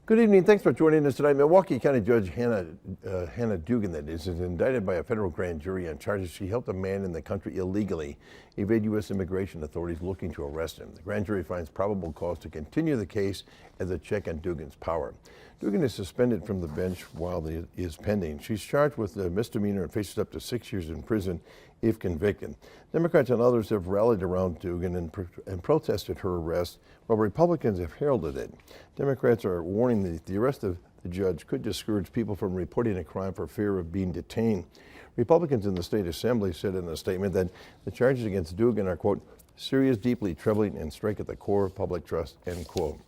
Good evening. Thanks for joining us tonight. Milwaukee County Judge Hannah Dugan, is indicted by a federal grand jury on charges she helped a man in the country illegally evade U.S. immigration authorities looking to arrest him. The grand jury finds probable cause to continue the case as a check on Dugan's power. Dugan is suspended from the bench while it is pending. She's charged with a misdemeanor and faces up to 6 years in prison if convicted. Democrats and others have rallied around Dugan and protested her arrest, while Republicans have heralded it. Democrats are warning that the arrest of the judge could discourage people from reporting a crime for fear of being detained. Republicans in the state assembly said in a statement that the charges against Dugan are, quote, serious, deeply troubling, and strike at the core of public trust, end quote.